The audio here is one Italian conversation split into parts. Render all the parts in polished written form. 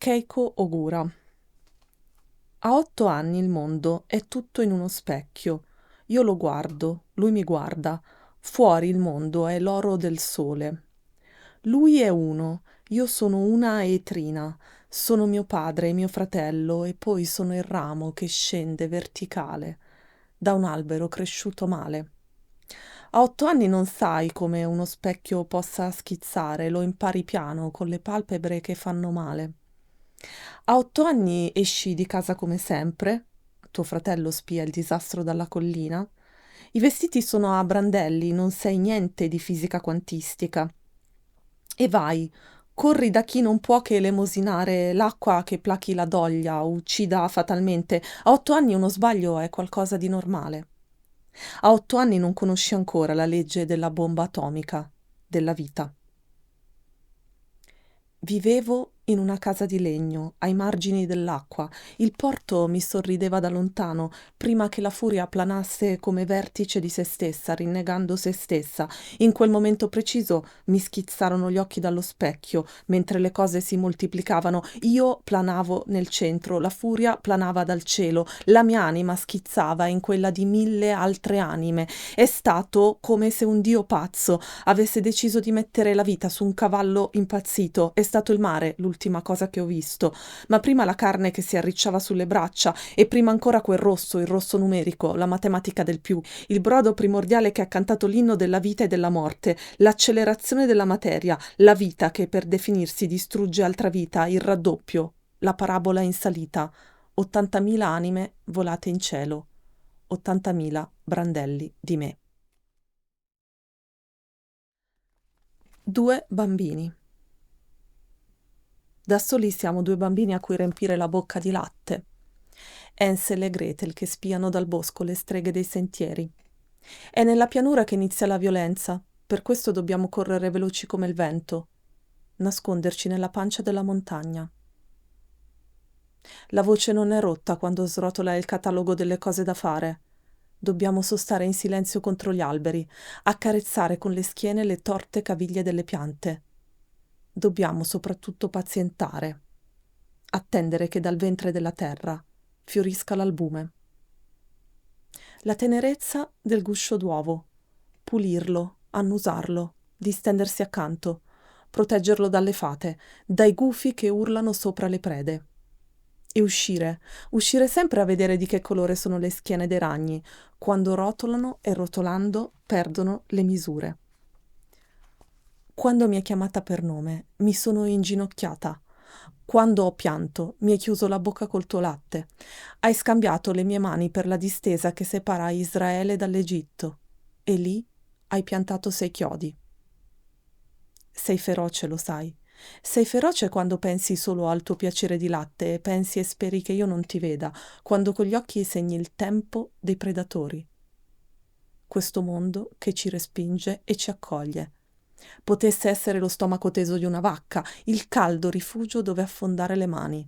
Keiko Ogura. A 8 anni il mondo è tutto in uno specchio. Io lo guardo, lui mi guarda. Fuori il mondo è l'oro del sole. Lui è uno, io sono una etrina. Sono mio padre e mio fratello e poi sono il ramo che scende verticale da un albero cresciuto male. A 8 anni non sai come uno specchio possa schizzare, lo impari piano con le palpebre che fanno male. A 8 anni esci di casa come sempre, tuo fratello spia il disastro dalla collina, i vestiti sono a brandelli, non sai niente di fisica quantistica. E vai, corri da chi non può che elemosinare l'acqua che plachi la doglia o uccida fatalmente. A 8 anni uno sbaglio è qualcosa di normale. A 8 anni non conosci ancora la legge della bomba atomica, della vita. Vivevo in una casa di legno, ai margini dell'acqua. Il porto mi sorrideva da lontano, prima che la furia planasse come vertice di se stessa, rinnegando se stessa. In quel momento preciso mi schizzarono gli occhi dallo specchio, mentre le cose si moltiplicavano. Io planavo nel centro, la furia planava dal cielo, la mia anima schizzava in quella di 1000 altre anime. È stato come se un dio pazzo avesse deciso di mettere la vita su un cavallo impazzito. È stato il mare l'ultima cosa che ho visto, ma prima la carne che si arricciava sulle braccia e prima ancora quel rosso, il rosso numerico, la matematica del più, il brodo primordiale che ha cantato l'inno della vita e della morte, l'accelerazione della materia, la vita che per definirsi distrugge altra vita, il raddoppio, la parabola in salita, 80.000 anime volate in cielo, 80.000 brandelli di me. 2 bambini. Da soli siamo 2 bambini a cui riempire la bocca di latte. Hansel e Gretel che spiano dal bosco le streghe dei sentieri. È nella pianura che inizia la violenza, per questo dobbiamo correre veloci come il vento, nasconderci nella pancia della montagna. La voce non è rotta quando srotola il catalogo delle cose da fare. Dobbiamo sostare in silenzio contro gli alberi, accarezzare con le schiene le torte caviglie delle piante. Dobbiamo soprattutto pazientare, attendere che dal ventre della terra fiorisca l'albume. La tenerezza del guscio d'uovo, pulirlo, annusarlo, distendersi accanto, proteggerlo dalle fate, dai gufi che urlano sopra le prede. E uscire sempre a vedere di che colore sono le schiene dei ragni, quando rotolano e rotolando perdono le misure. Quando mi hai chiamata per nome, mi sono inginocchiata. Quando ho pianto, mi hai chiuso la bocca col tuo latte. Hai scambiato le mie mani per la distesa che separa Israele dall'Egitto. E lì hai piantato 6 chiodi. Sei feroce, lo sai. Sei feroce quando pensi solo al tuo piacere di latte e pensi e speri che io non ti veda, quando con gli occhi segni il tempo dei predatori. Questo mondo che ci respinge e ci accoglie. Potesse essere lo stomaco teso di una vacca, il caldo rifugio dove affondare le mani,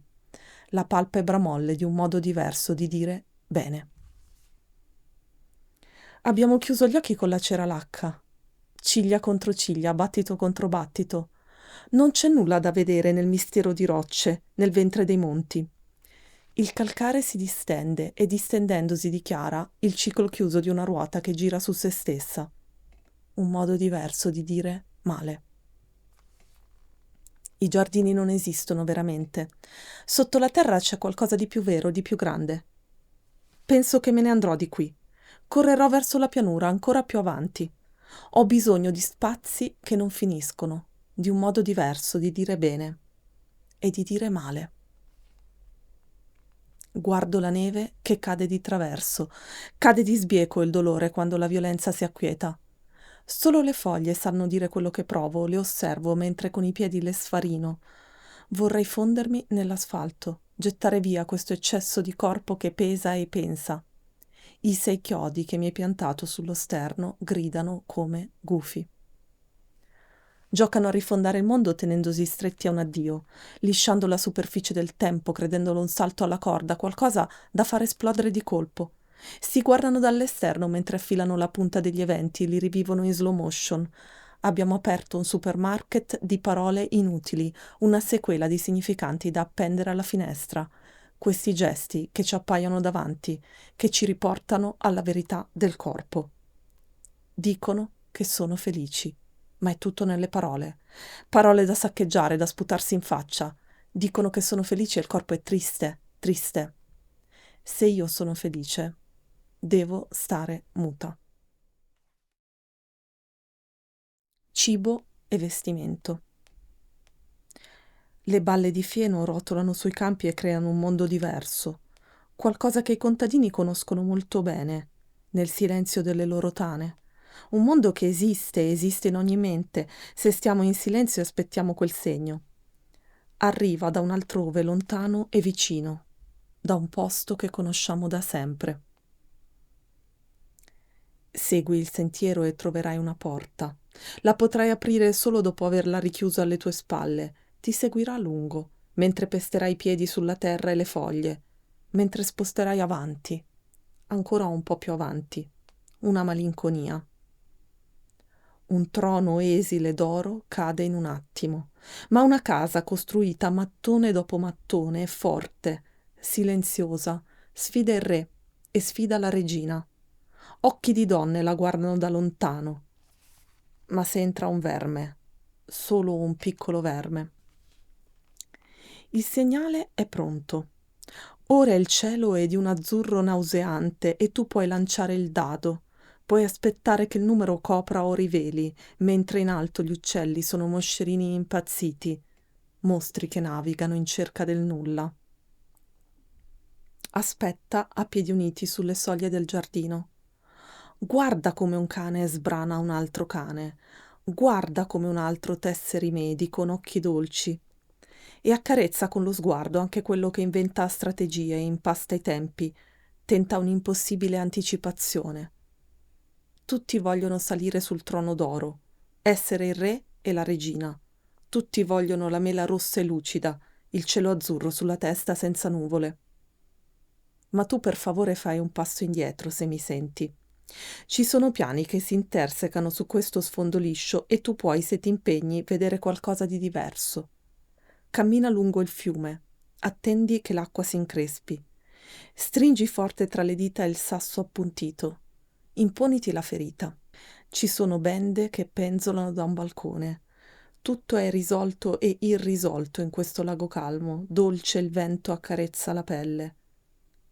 la palpebra molle di un modo diverso di dire bene. Abbiamo chiuso gli occhi con la cera lacca, ciglia contro ciglia, battito contro battito. Non c'è nulla da vedere nel mistero di rocce, nel ventre dei monti. Il calcare si distende e distendendosi dichiara il ciclo chiuso di una ruota che gira su se stessa. Un modo diverso di dire male. I giardini non esistono veramente. Sotto la terra c'è qualcosa di più vero, di più grande. Penso che me ne andrò di qui. Correrò verso la pianura, ancora più avanti. Ho bisogno di spazi che non finiscono, di un modo diverso di dire bene e di dire male. Guardo la neve che cade di traverso. Cade di sbieco il dolore quando la violenza si acquieta. Solo le foglie sanno dire quello che provo, le osservo mentre con i piedi le sfarino. Vorrei fondermi nell'asfalto, gettare via questo eccesso di corpo che pesa e pensa. I 6 chiodi che mi hai piantato sullo sterno gridano come gufi. Giocano a rifondare il mondo tenendosi stretti a un addio, lisciando la superficie del tempo, credendolo un salto alla corda, qualcosa da far esplodere di colpo. Si guardano dall'esterno mentre affilano la punta degli eventi, li rivivono in slow motion. Abbiamo aperto un supermarket di parole inutili, una sequela di significanti da appendere alla finestra. Questi gesti che ci appaiono davanti, che ci riportano alla verità del corpo. Dicono che sono felici, ma è tutto nelle parole. Parole da saccheggiare, da sputarsi in faccia. Dicono che sono felici e il corpo è triste, triste. Se io sono felice, devo stare muta. Cibo e vestimento. Le balle di fieno rotolano sui campi e creano un mondo diverso, qualcosa che i contadini conoscono molto bene, nel silenzio delle loro tane. Un mondo che esiste in ogni mente, se stiamo in silenzio e aspettiamo quel segno. Arriva da un altrove lontano e vicino, da un posto che conosciamo da sempre. Segui il sentiero e troverai una porta. La potrai aprire solo dopo averla richiusa alle tue spalle. Ti seguirà a lungo, mentre pesterai i piedi sulla terra e le foglie, mentre sposterai avanti, ancora un po' più avanti, una malinconia. Un trono esile d'oro cade in un attimo, ma una casa costruita mattone dopo mattone, forte, silenziosa, sfida il re e sfida la regina. Occhi di donne la guardano da lontano. Ma se entra un verme, solo un piccolo verme. Il segnale è pronto. Ora il cielo è di un azzurro nauseante e tu puoi lanciare il dado. Puoi aspettare che il numero copra o riveli, mentre in alto gli uccelli sono moscerini impazziti, mostri che navigano in cerca del nulla. Aspetta a piedi uniti sulle soglie del giardino. Guarda come un cane sbrana un altro cane. Guarda come un altro tesse rimedi con occhi dolci. E accarezza con lo sguardo anche quello che inventa strategie, impasta i tempi, tenta un'impossibile anticipazione. Tutti vogliono salire sul trono d'oro, essere il re e la regina. Tutti vogliono la mela rossa e lucida, il cielo azzurro sulla testa senza nuvole. Ma tu per favore fai un passo indietro se mi senti. Ci sono piani che si intersecano su questo sfondo liscio e tu puoi, se ti impegni, vedere qualcosa di diverso. Cammina lungo il fiume, attendi che l'acqua si increspi. Stringi forte tra le dita il sasso appuntito. Imponiti la ferita. Ci sono bende che penzolano da un balcone. Tutto è risolto e irrisolto in questo lago calmo, dolce il vento accarezza la pelle.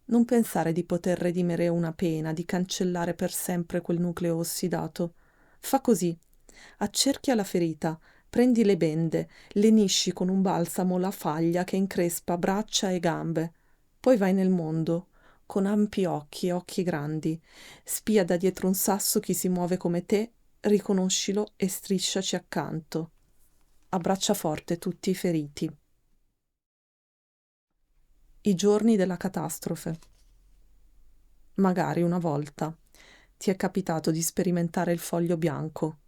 Non pensare di poter redimere una pena, di cancellare per sempre quel nucleo ossidato. Fa così. Accerchia la ferita, prendi le bende, lenisci con un balsamo la faglia che increspa braccia e gambe. Poi vai nel mondo, con ampi occhi e occhi grandi. Spia da dietro un sasso chi si muove come te, riconoscilo e strisciaci accanto. Abbraccia forte tutti i feriti. I giorni della catastrofe. Magari una volta ti è capitato di sperimentare il foglio bianco,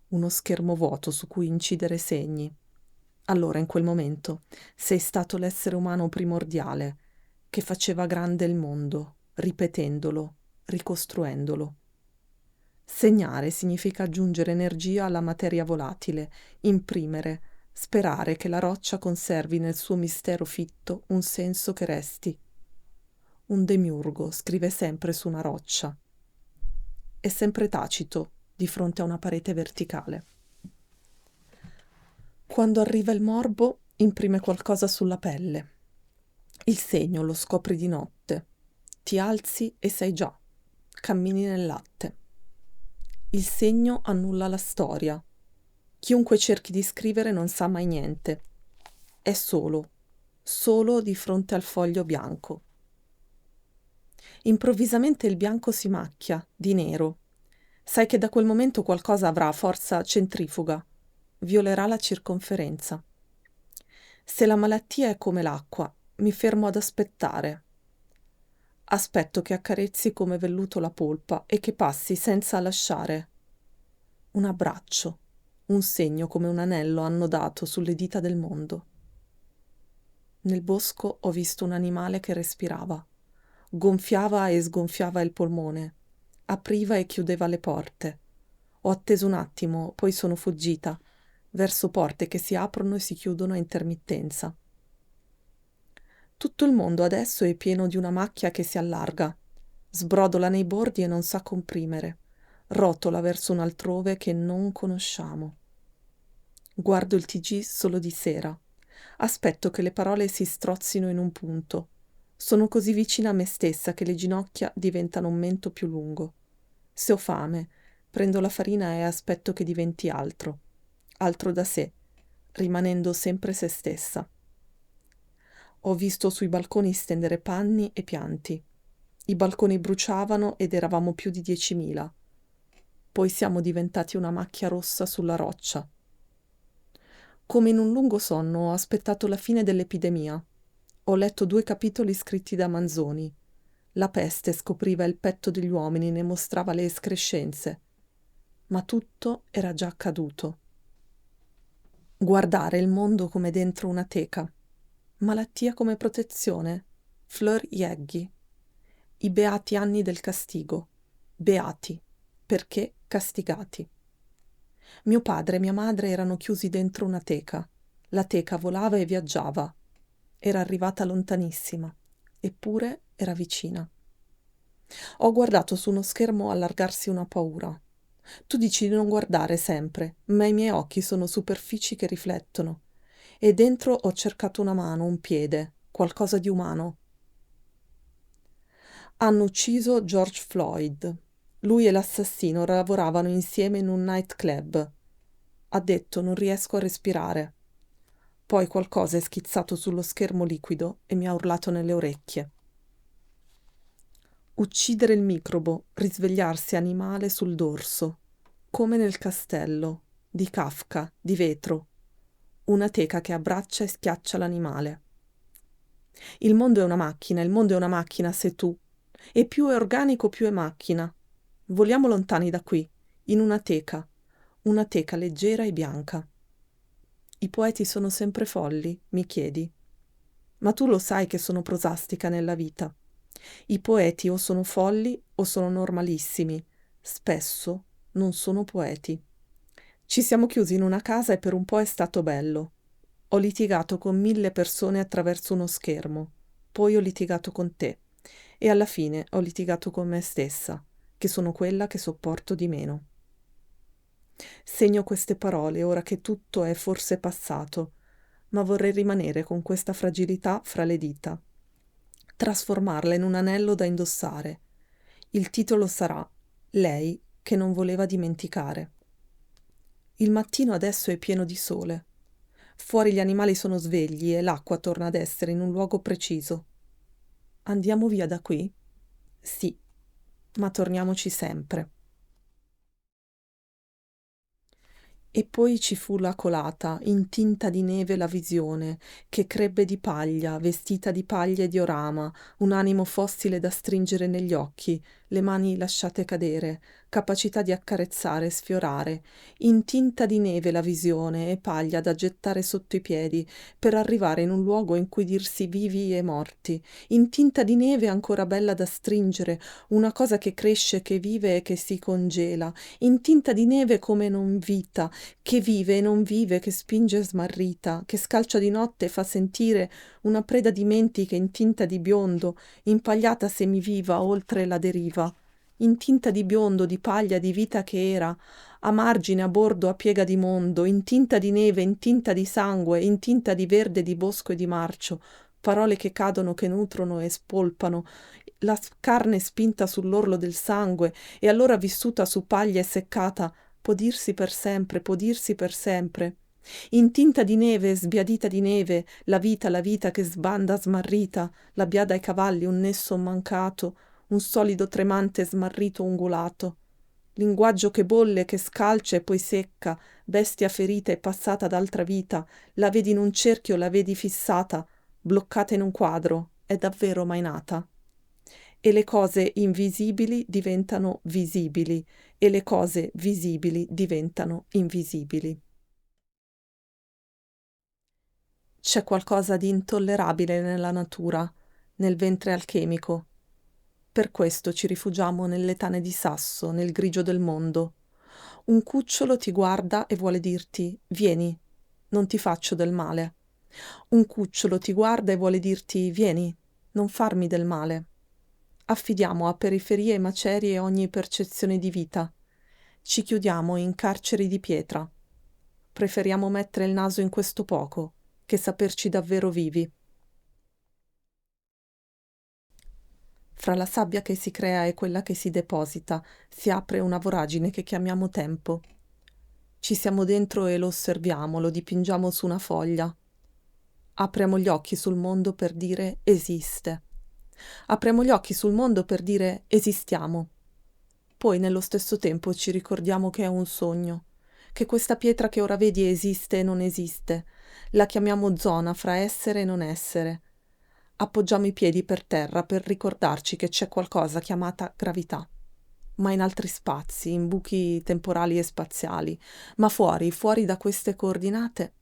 uno schermo vuoto su cui incidere segni. Allora, in quel momento, sei stato l'essere umano primordiale che faceva grande il mondo, ripetendolo, ricostruendolo. Segnare significa aggiungere energia alla materia volatile, imprimere, sperare che la roccia conservi nel suo mistero fitto un senso che resti. Un demiurgo scrive sempre su una roccia. È sempre tacito di fronte a una parete verticale. Quando arriva il morbo, imprime qualcosa sulla pelle. Il segno lo scopri di notte. Ti alzi e sei già. Cammini nel latte. Il segno annulla la storia. Chiunque cerchi di scrivere non sa mai niente. È solo, solo di fronte al foglio bianco. Improvvisamente il bianco si macchia, di nero. Sai che da quel momento qualcosa avrà forza centrifuga, violerà la circonferenza. Se la malattia è come l'acqua, mi fermo ad aspettare. Aspetto che accarezzi come velluto la polpa e che passi senza lasciare. Un abbraccio, un segno come un anello annodato sulle dita del mondo. Nel bosco ho visto un animale che respirava. Gonfiava e sgonfiava il polmone, apriva e chiudeva le porte. Ho atteso un attimo, poi sono fuggita, verso porte che si aprono e si chiudono a intermittenza. Tutto il mondo adesso è pieno di una macchia che si allarga, sbrodola nei bordi e non sa comprimere, rotola verso un altrove che non conosciamo. Guardo il TG solo di sera. Aspetto che le parole si strozzino in un punto. Sono così vicina a me stessa che le ginocchia diventano un mento più lungo. Se ho fame, prendo la farina e aspetto che diventi altro, altro da sé, rimanendo sempre se stessa. Ho visto sui balconi stendere panni e pianti. I balconi bruciavano ed eravamo più di 10.000. Poi siamo diventati una macchia rossa sulla roccia. Come in un lungo sonno ho aspettato la fine dell'epidemia. Ho letto 2 capitoli scritti da Manzoni. La peste scopriva il petto degli uomini, ne mostrava le escrescenze. Ma tutto era già accaduto. Guardare il mondo come dentro una teca. Malattia come protezione. Fleur Jeggi. I beati anni del castigo. Beati, perché castigati. Mio padre e mia madre erano chiusi dentro una teca. La teca volava e viaggiava. Era arrivata lontanissima, eppure era vicina. Ho guardato su uno schermo allargarsi una paura. Tu dici di non guardare sempre, ma i miei occhi sono superfici che riflettono. E dentro ho cercato una mano, un piede, qualcosa di umano. Hanno ucciso George Floyd. Lui e l'assassino lavoravano insieme in un nightclub. Ha detto: non riesco a respirare. Poi qualcosa è schizzato sullo schermo liquido e mi ha urlato nelle orecchie. Uccidere il microbo, risvegliarsi animale sul dorso, come nel castello, di Kafka, di vetro, una teca che abbraccia e schiaccia l'animale. Il mondo è una macchina, il mondo è una macchina, sei tu. E più è organico, più è macchina. Voliamo lontani da qui, in una teca leggera e bianca. I poeti sono sempre folli, mi chiedi. Ma tu lo sai che sono prosastica nella vita. I poeti o sono folli o sono normalissimi. Spesso non sono poeti. Ci siamo chiusi in una casa e per un po' è stato bello. Ho litigato con 1000 persone attraverso uno schermo. Poi ho litigato con te. E alla fine ho litigato con me stessa, che sono quella che sopporto di meno. Segno queste parole ora che tutto è forse passato, ma vorrei rimanere con questa fragilità fra le dita, trasformarla in un anello da indossare. Il titolo sarà Lei che non voleva dimenticare. Il mattino adesso è pieno di sole. Fuori gli animali sono svegli e l'acqua torna ad essere in un luogo preciso. Andiamo via da qui? Sì, ma torniamoci sempre. E poi ci fu la colata, in tinta di neve la visione, che crebbe di paglia, vestita di paglia e di orama, un animo fossile da stringere negli occhi, le mani lasciate cadere, capacità di accarezzare, sfiorare, in tinta di neve la visione e paglia da gettare sotto i piedi, per arrivare in un luogo in cui dirsi vivi e morti, in tinta di neve ancora bella da stringere, una cosa che cresce, che vive e che si congela, in tinta di neve come non vita, che vive e non vive, che spinge smarrita, che scalcia di notte e fa sentire una preda di menti che in tinta di biondo, impagliata semiviva oltre la deriva, in tinta di biondo, di paglia, di vita che era, a margine, a bordo, a piega di mondo, in tinta di neve, in tinta di sangue, in tinta di verde, di bosco e di marcio, parole che cadono, che nutrono e spolpano, la carne spinta sull'orlo del sangue, e allora vissuta su paglia e seccata, può dirsi per sempre, può dirsi per sempre. In tinta di neve, sbiadita di neve, la vita che sbanda smarrita, la biada ai cavalli, un nesso mancato, un solido tremante smarrito ungulato. Linguaggio che bolle, che scalcia e poi secca, bestia ferita e passata d'altra vita, la vedi in un cerchio, la vedi fissata, bloccata in un quadro, è davvero mai nata. E le cose invisibili diventano visibili, e le cose visibili diventano invisibili. C'è qualcosa di intollerabile nella natura, nel ventre alchemico. Per questo ci rifugiamo nelle tane di sasso, nel grigio del mondo. Un cucciolo ti guarda e vuole dirti: vieni, non ti faccio del male. Un cucciolo ti guarda e vuole dirti: vieni, non farmi del male. Affidiamo a periferie e macerie ogni percezione di vita. Ci chiudiamo in carceri di pietra. Preferiamo mettere il naso in questo poco che saperci davvero vivi. Fra la sabbia che si crea e quella che si deposita si apre una voragine che chiamiamo tempo. Ci siamo dentro e lo osserviamo, lo dipingiamo su una foglia. Apriamo gli occhi sul mondo per dire esiste. Apriamo gli occhi sul mondo per dire esistiamo. Poi nello stesso tempo ci ricordiamo che è un sogno, che questa pietra che ora vedi esiste e non esiste. La chiamiamo zona fra essere e non essere. Appoggiamo i piedi per terra per ricordarci che c'è qualcosa chiamata gravità, ma in altri spazi, in buchi temporali e spaziali, ma fuori, fuori da queste coordinate.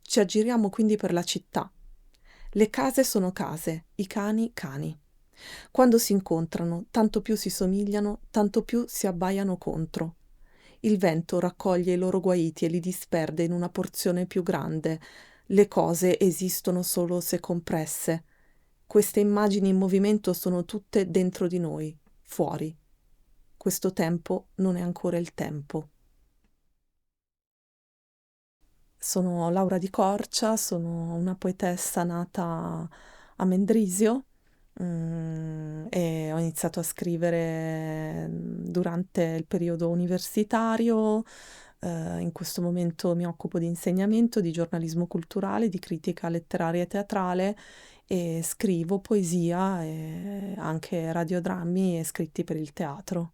Ci aggiriamo quindi per la città. Le case sono case, i cani cani. Quando si incontrano, tanto più si somigliano, tanto più si abbaiano contro. Il vento raccoglie i loro guaiti e li disperde in una porzione più grande. Le cose esistono solo se compresse. Queste immagini in movimento sono tutte dentro di noi, fuori. Questo tempo non è ancora il tempo. Sono Laura Di Corcia, sono una poetessa nata a Mendrisio, e ho iniziato a scrivere durante il periodo universitario. In questo momento mi occupo di insegnamento, di giornalismo culturale, di critica letteraria e teatrale e scrivo poesia e anche radiodrammi e scritti per il teatro.